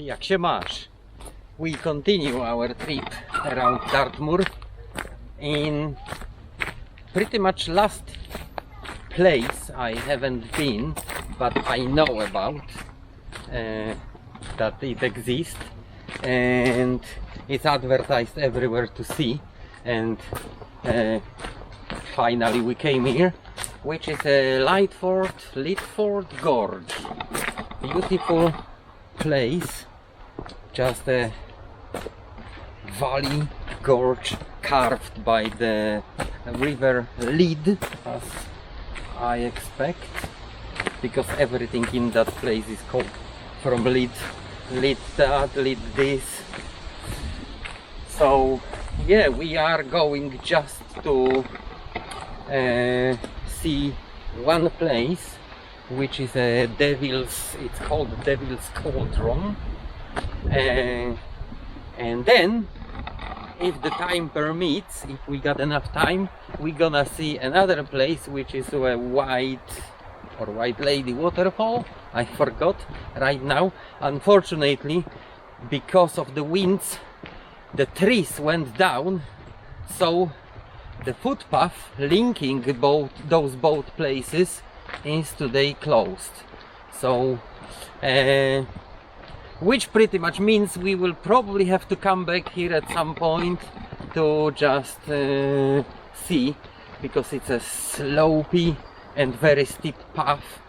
jak się masz? We continue our trip around Dartmoor in pretty much last place I haven't been, but I know about that it exists and it's advertised everywhere to see, and finally we came here, which is a Lydford Gorge. Beautiful place, just a valley gorge carved by the river Lyd, as I expect, because everything in that place is called from Lyd, Lyd that, Lyd this. So yeah, we are going just to see one place, which is a it's called Devil's Cauldron, and then if the time permits, if we got enough time, we're gonna see another place, which is a White Lady waterfall. I forgot right now. Unfortunately, because of the winds, the trees went down, so the footpath linking those both places is today closed. So which pretty much means we will probably have to come back here at some point to just see, because it's a slopey and very steep path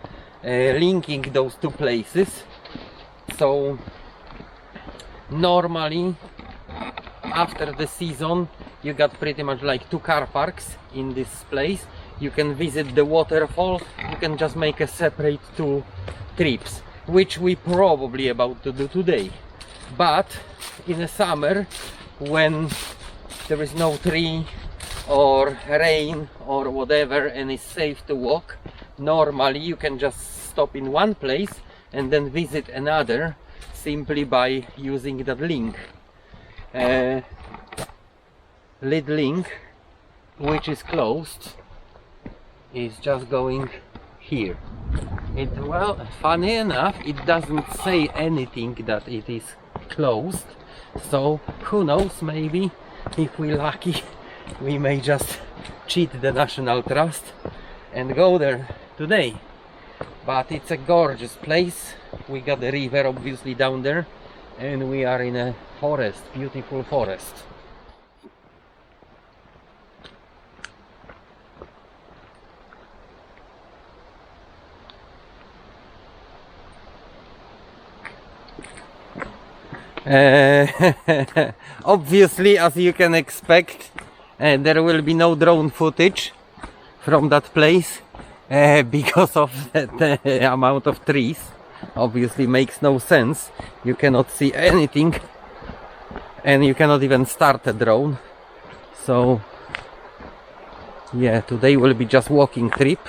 linking those two places. So normally after the season you got pretty much like 2 car parks in this place. You can visit the waterfall, you can just make a separate 2 trips, which we probably about to do today. But in the summer, when there is no tree or rain or whatever and it's safe to walk, normally you can just stop in one place and then visit another simply by using that link, Lyd link, which is closed, is just going here. Well, funny enough, it doesn't say anything that it is closed, so who knows, maybe if we're lucky we may just cheat the National Trust and go there today. But it's a gorgeous place. We got the river obviously down there, and we are in a forest, beautiful forest. Obviously, as you can expect, there will be no drone footage from that place because of the amount of trees. Obviously makes no sense. You cannot see anything and you cannot even start a drone. So yeah, today will be just walking trip.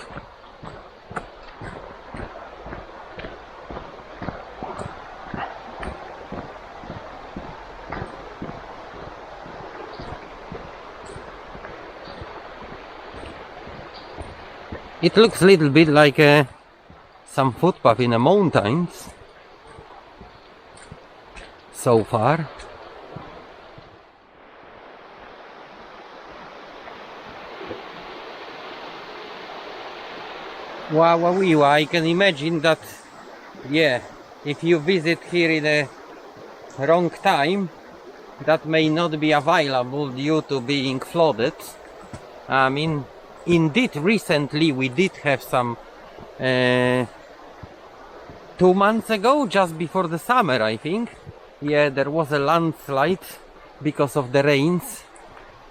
It looks a little bit like some footpath in the mountains so far. Wow, I can imagine that, yeah, if you visit here in a wrong time, that may not be available due to being flooded. I mean, indeed, recently we did have some 2 months ago, just before the summer, I think. Yeah, there was a landslide because of the rains,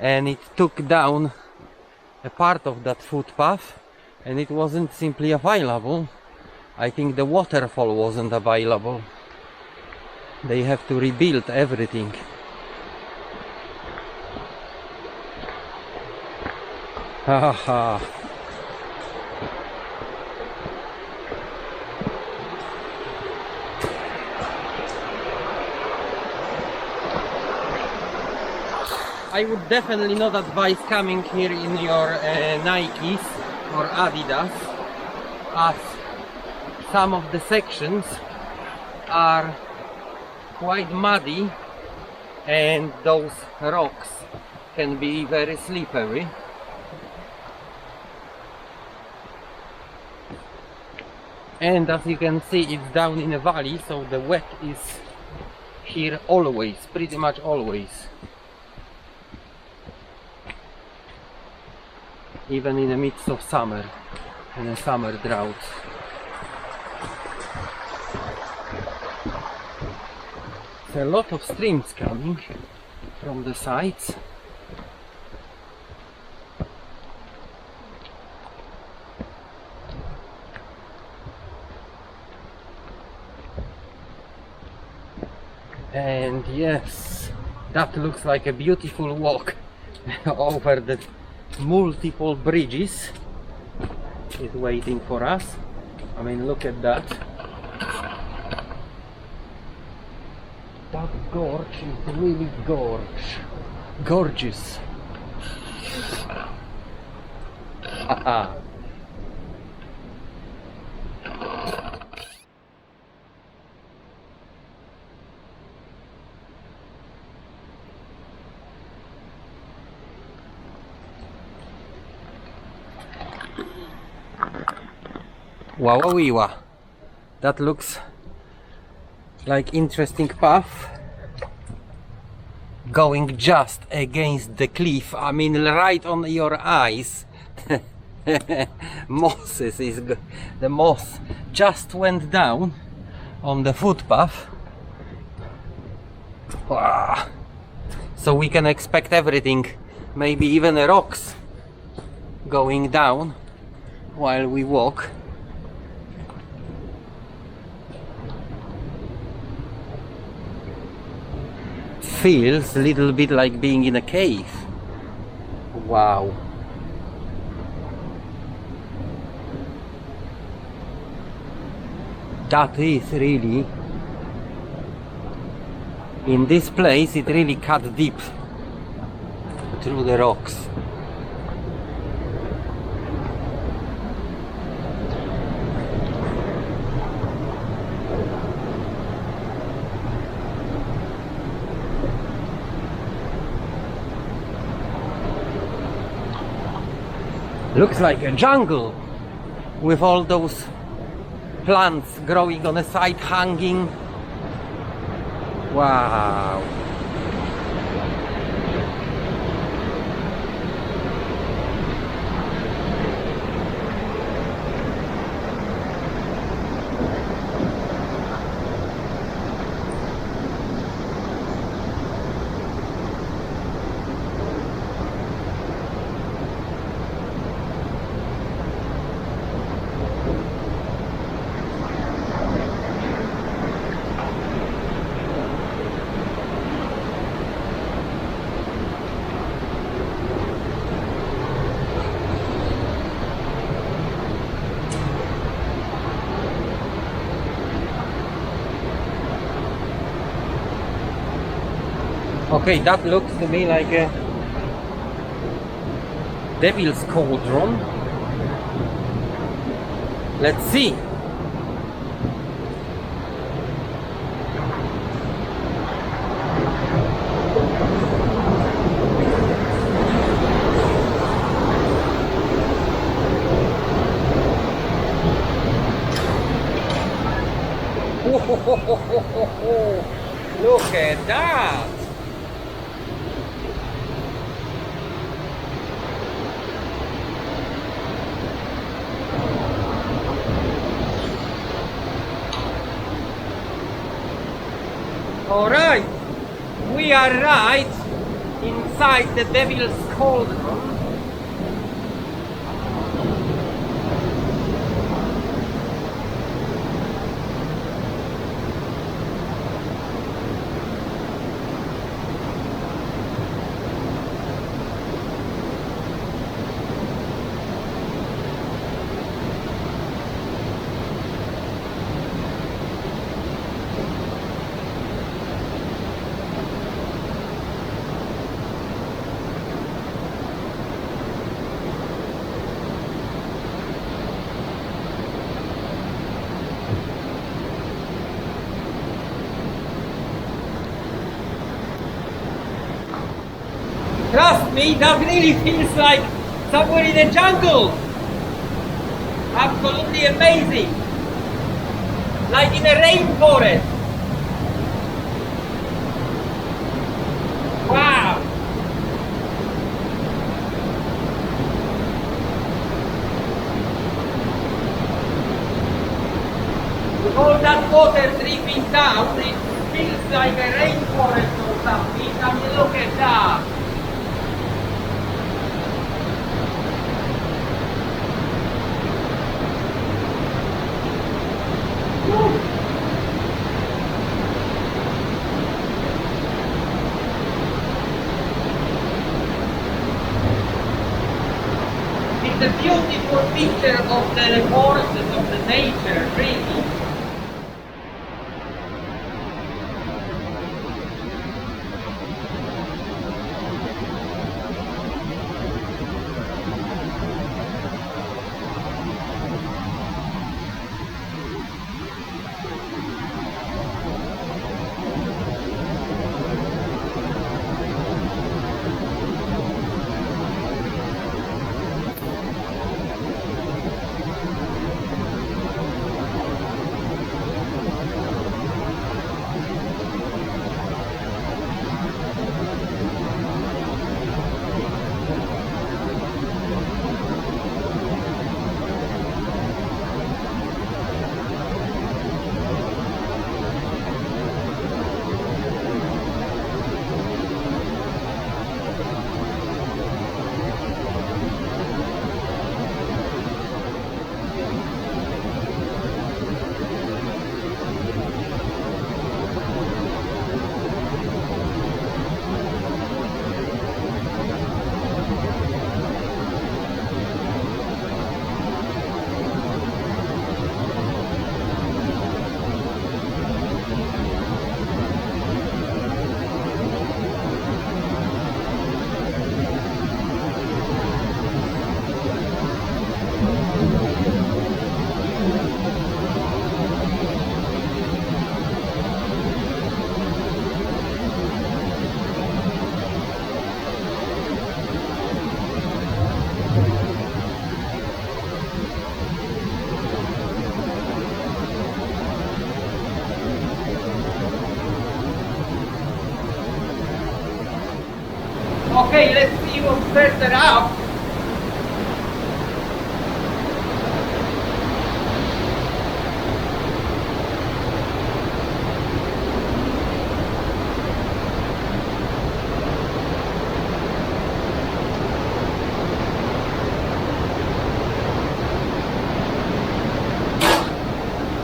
and it took down a part of that footpath, and it wasn't simply available. I think the waterfall wasn't available. They have to rebuild everything. Haha. I would definitely not advise coming here in your Nikes or Adidas, as some of the sections are quite muddy, and those rocks can be very slippery. And as you can see, it's down in a valley, so the wet is here always, pretty much always. Even in the midst of summer, in a summer drought. There's a lot of streams coming from the sides. And yes, that looks like a beautiful walk over the multiple bridges is waiting for us. I mean, look at that. That gorge is really gorgeous. Haha. Wawawiwa. That looks like interesting path going just against the cliff. I mean, right on your eyes. The moss just went down on the footpath. Wow. So we can expect everything, maybe even the rocks going down while we walk. Feels a little bit like being in a cave. Wow. That is really, in this place it really cut deep through the rocks. Looks like a jungle with all those plants growing on the side, hanging. Wow. Okay, that looks to me like a devil's cauldron. Let's see. Look at that! Alright, we are right inside the devil's cauldron. Trust me, that really feels like somewhere in the jungle. Absolutely amazing. Like in a rainforest. Wow. With all that water dripping down, it feels like a rainforest or something. I mean, look at that. It's a beautiful picture of the forces of the nature, really. Okay, let's see what's further up.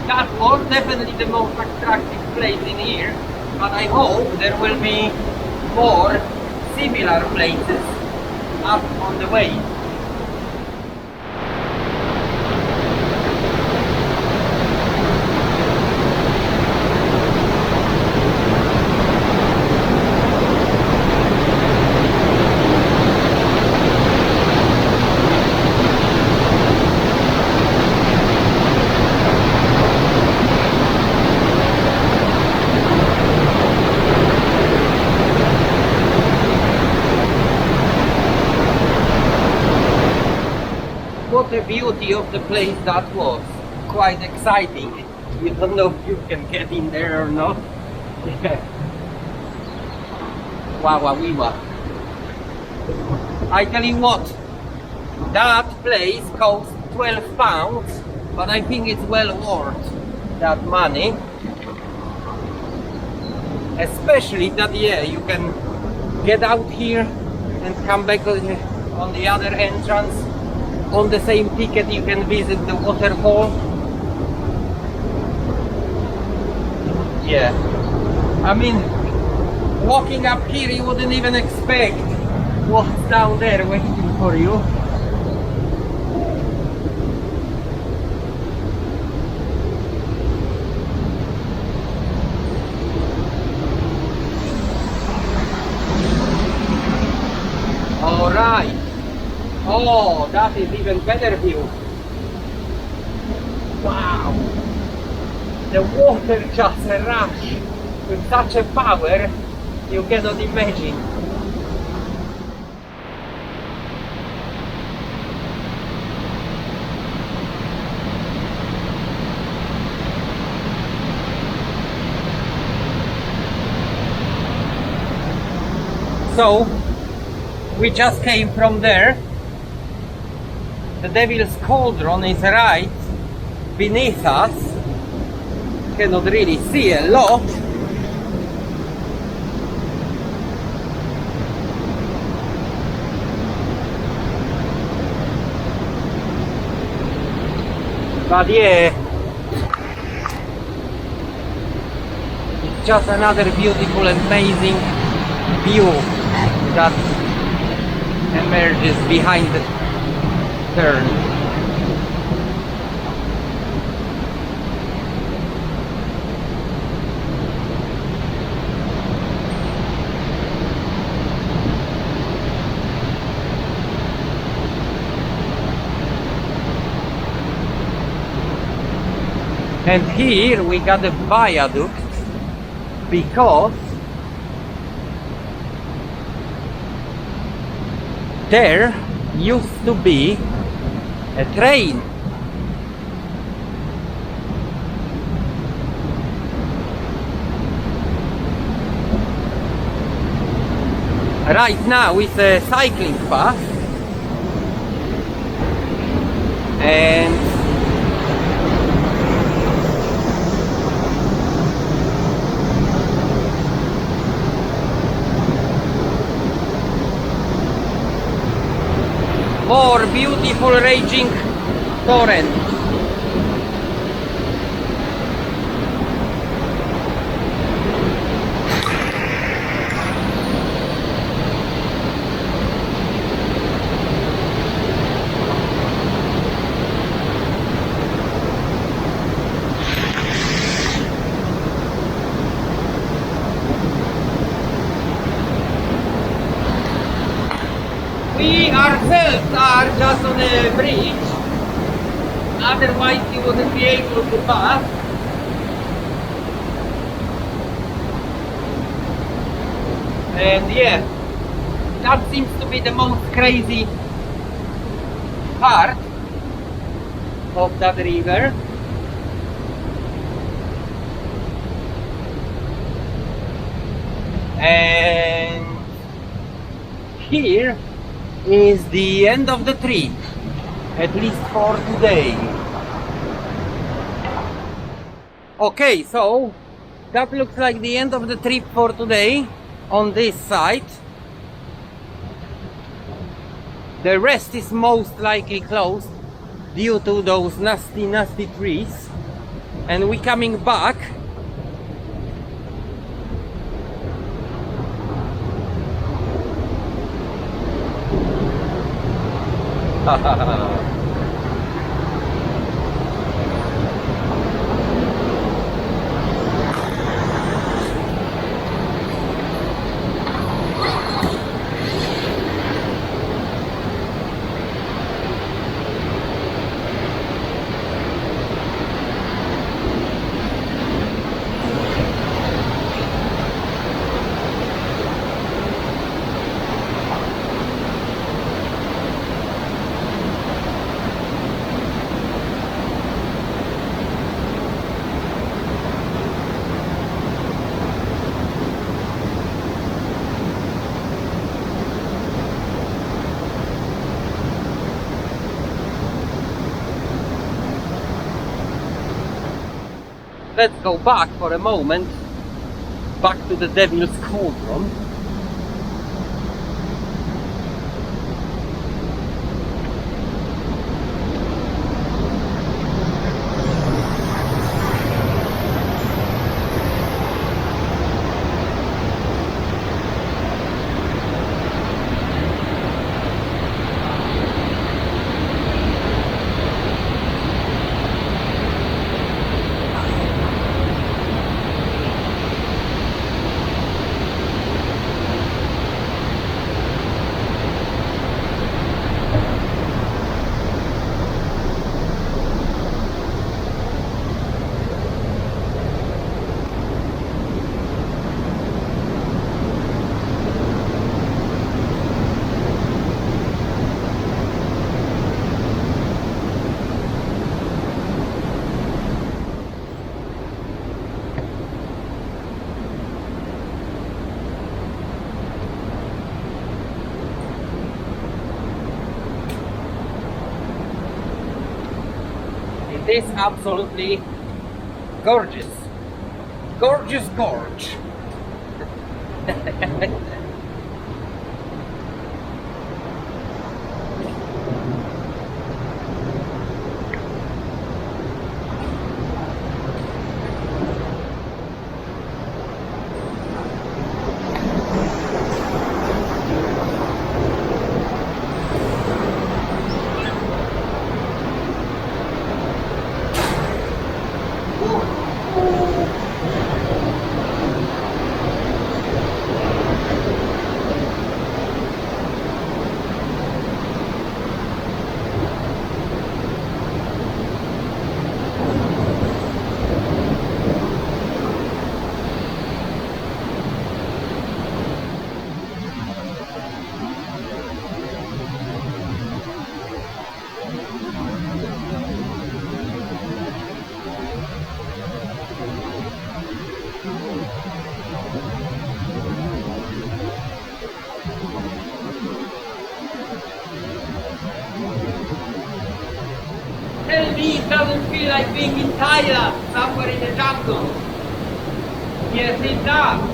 That was definitely the most attractive place in here, but I hope there will be more similar places up on the way. What a beauty of the place that was. Quite exciting. You don't know if you can get in there or not. Wow. I tell you what, that place costs £12, but I think it's well worth that money. Especially that, yeah, you can get out here and come back on the other entrance. On the same ticket you can visit the waterfall. Yeah, I mean, walking up here you wouldn't even expect what's down there waiting for you. Alright. Oh, that is even better view. Wow. The water just rush with such a power you cannot imagine. So we just came from there. The Devil's Cauldron is right beneath us. Cannot really see a lot. But yeah, it's just another beautiful, amazing view that emerges behind the turn. And here we got a viaduct because there used to be a train. Right now it's a cycling path, and more beautiful raging torrent. We ourselves are just on a bridge, otherwise you wouldn't be able to pass. And yeah, that seems to be the most crazy part of that river. And here is the end of the trip, at least for today. Okay, so that looks like the end of the trip for today on this side. The rest is most likely closed due to those nasty trees, and we coming back let's go back for a moment, back to the Devil's Cauldron. is absolutely gorgeous. Gorgeous gorge. Tell me it doesn't feel like being in Thailand, somewhere in the jungle. Yes, it does.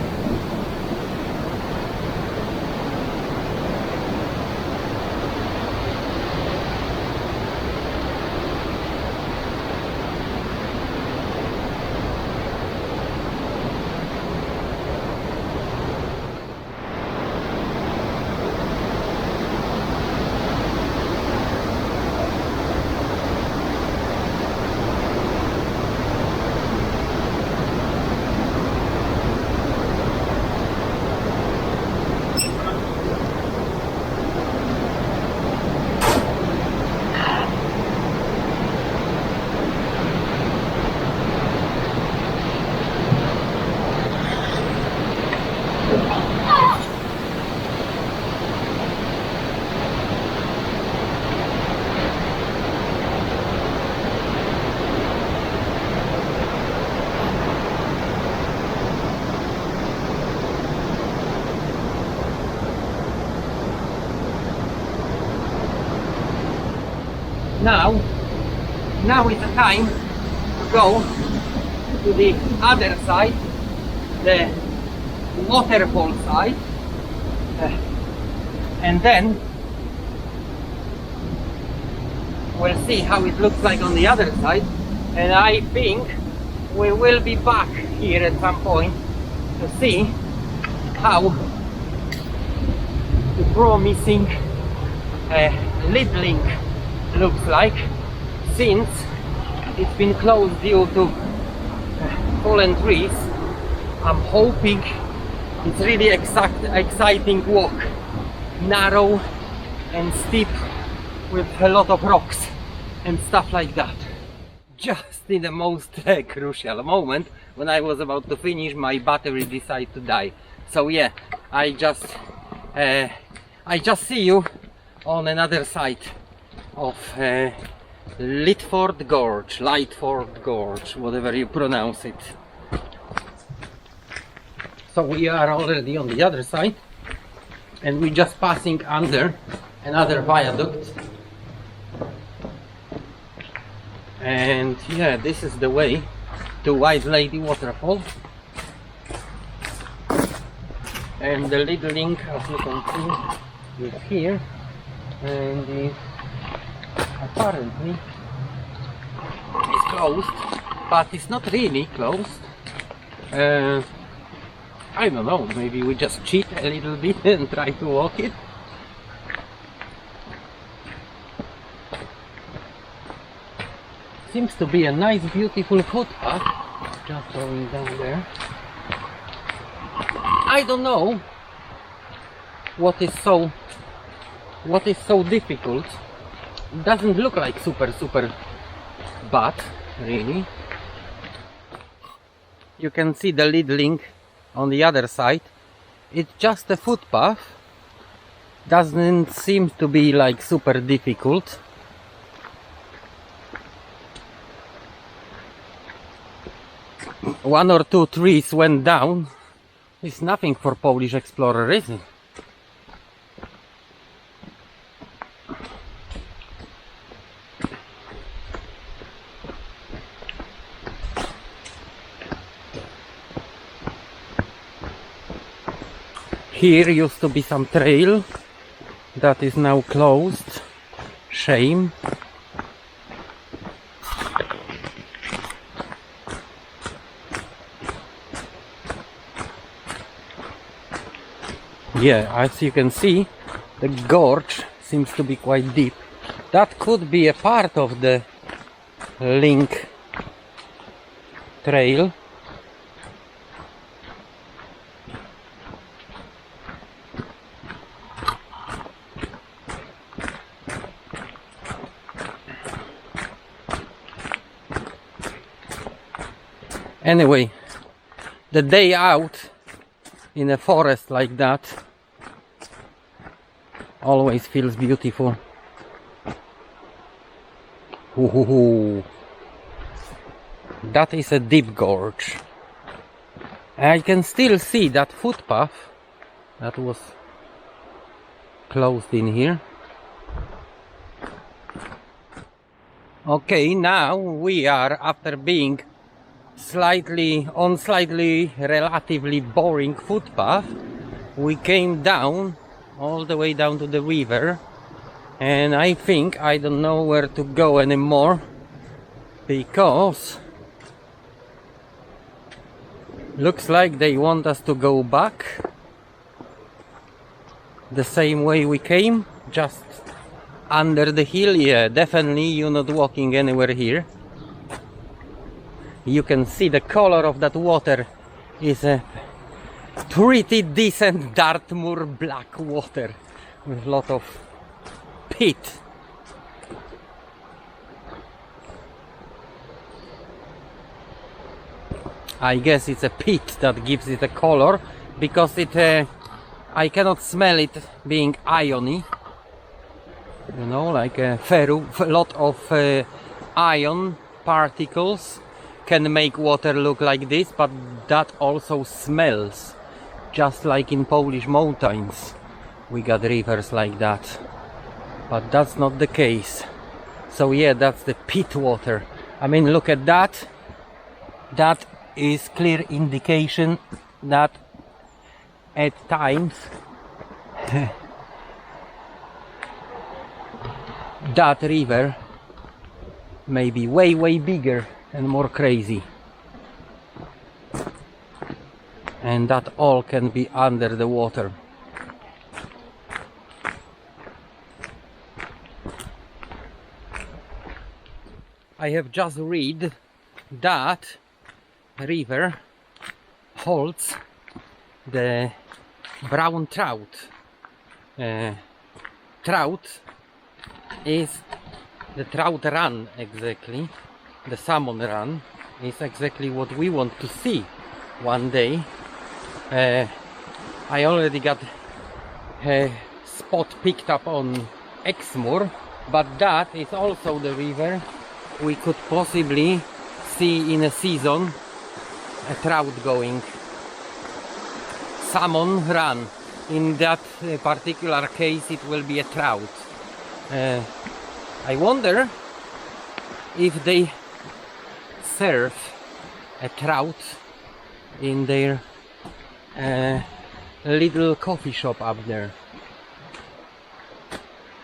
Now is the time to go to the other side, the waterfall side, and then we'll see how it looks like on the other side. And I think we will be back here at some point to see how the promising Lydford looks like, since it's been closed due to fallen trees. I'm hoping it's really exciting walk, narrow and steep with a lot of rocks and stuff like that. Just in the most crucial moment, when I was about to finish, my battery decided to die. So yeah, I just see you on another side of Lydford Gorge, whatever you pronounce it. So we are already on the other side, and we're just passing under another viaduct. And yeah, this is the way to White Lady Waterfall. And the Lydford, as you can see, is here, and is apparently it's closed, but it's not really closed. I don't know, maybe we just cheat a little bit and try to walk it. Seems to be a nice, beautiful footpath just going down there. I don't know what is so difficult. It doesn't look like super bad, really. You can see the Lydford on the other side. It's just a footpath. Doesn't seem to be like super difficult. One or two trees went down. It's nothing for Polish explorer, is it? Here used to be some trail that is now closed. Shame. Yeah, as you can see, the gorge seems to be quite deep. That could be a part of the link trail. Anyway, the day out in a forest like that always feels beautiful. Ooh, that is a deep gorge. I can still see that footpath that was closed in here. Okay, now we are, after being slightly relatively boring footpath, we came down all the way down to the river, and I think I don't know where to go anymore, because looks like they want us to go back the same way we came, just under the hill. Yeah, definitely you're not walking anywhere here. You can see the color of that water is a pretty decent Dartmoor black water with a lot of peat. I guess it's a peat that gives it a color, because it I cannot smell it being iony, you know, like a lot of ion particles can make water look like this, but that also smells, just like in Polish mountains we got rivers like that, but that's not the case. So yeah, that's the peat water. I mean, look at that. That is clear indication that at times that river may be way bigger and more crazy, and that all can be under the water. I have just read that river holds the brown trout. Trout is the trout run, exactly. The salmon run is exactly what we want to see one day. I already got a spot picked up on Exmoor, but that is also the river we could possibly see in a season a trout going. Salmon run. In that particular case it will be a trout. I wonder if they serve a trout in their little coffee shop up there.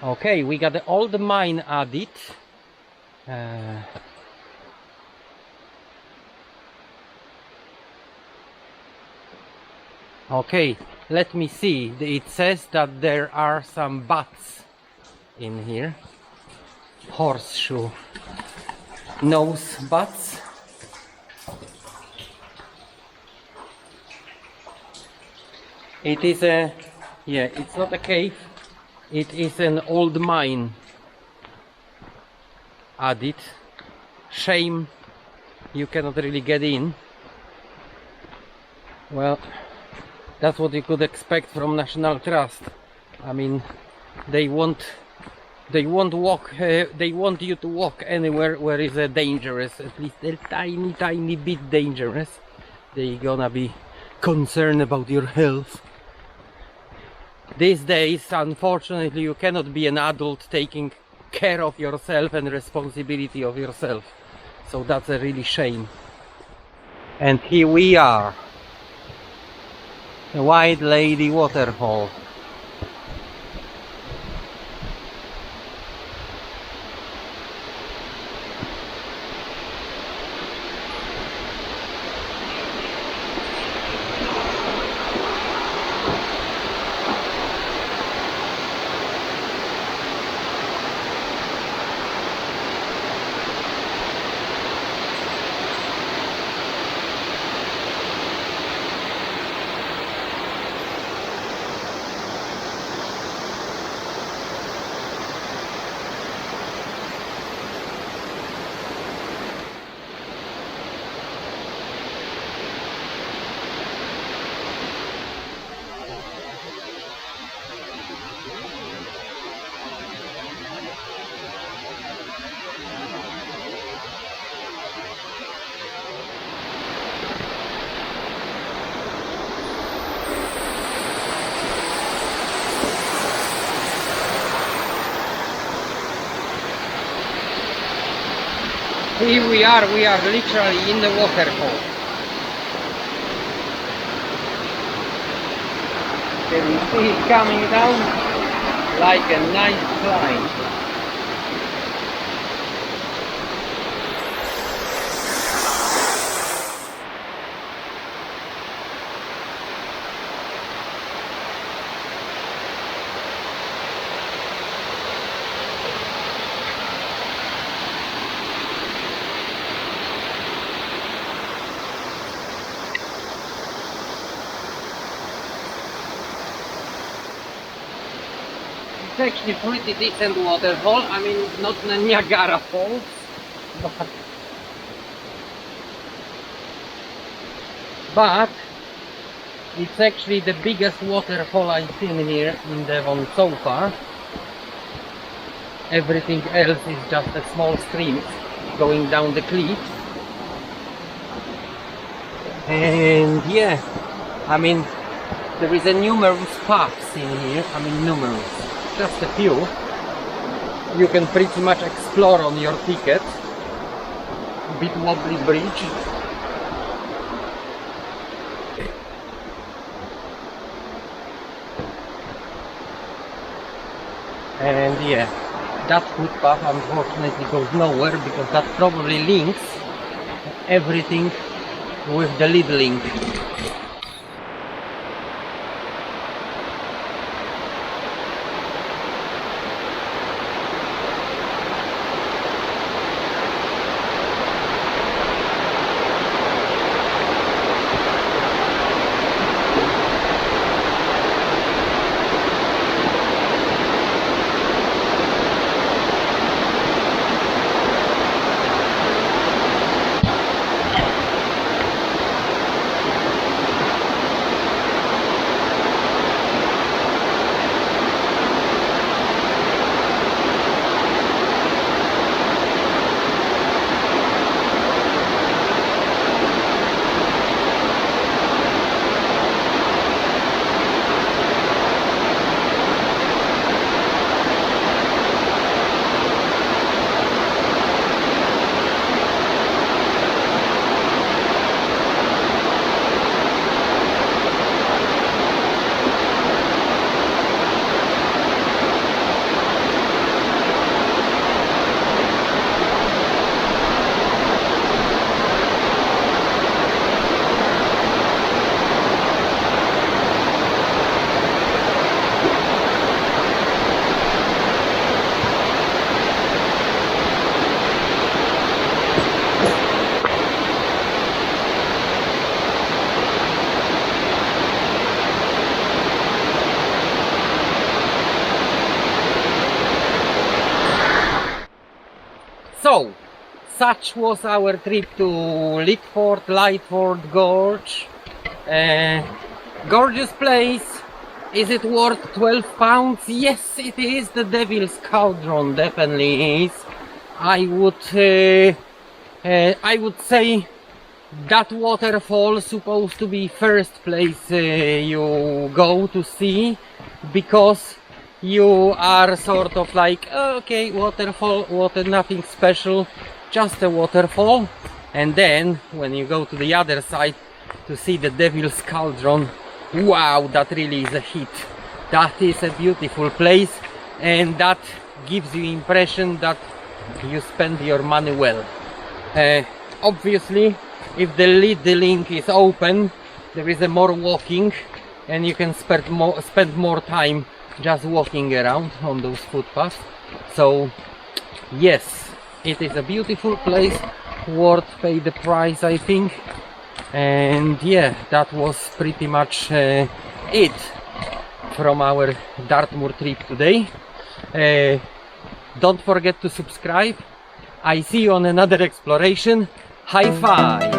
Okay, we got the old mine added. Okay, let me see. It says that there are some bats in here. Horseshoe nose bats. It is a, yeah, it's not a cave, it is an old mine added. Shame you cannot really get in. Well, that's what you could expect from National Trust. I mean, they want you to walk anywhere where is dangerous, at least a tiny bit dangerous. They gonna be concerned about your health. These days, unfortunately, you cannot be an adult taking care of yourself and responsibility of yourself. So that's a really shame. And here we are. White Lady Waterfall. Here we are literally in the waterfall. Can you see it coming down like a nice slide? It's actually pretty decent waterfall. I mean, not the Niagara Falls, but it's actually the biggest waterfall I've seen here in Devon so far. Everything else is just a small stream going down the cliff. And yeah, I mean, there is a numerous paths in here. I mean, numerous. Just a few. You can pretty much explore on your ticket. Bit wobbly bridge. And yeah, that footpath unfortunately goes nowhere because that probably links everything with the lead link. So, such was our trip to Lydford Gorge. Gorgeous place. Is it worth £12? Yes, it is. The Devil's Cauldron definitely is. I would say that waterfall supposed to be first place you go to see, because you are sort of like, okay, waterfall, water, nothing special, just a waterfall. And then when you go to the other side to see the Devil's Cauldron, wow, that really is a hit. That is a beautiful place, and that gives you impression that you spend your money well. Obviously, if the link is open, there is a more walking, and you can spend more time just walking around on those footpaths. So yes, it is a beautiful place, worth pay the price, I think. And yeah, that was pretty much it from our Dartmoor trip today. Don't forget to subscribe. I see you on another exploration. High five!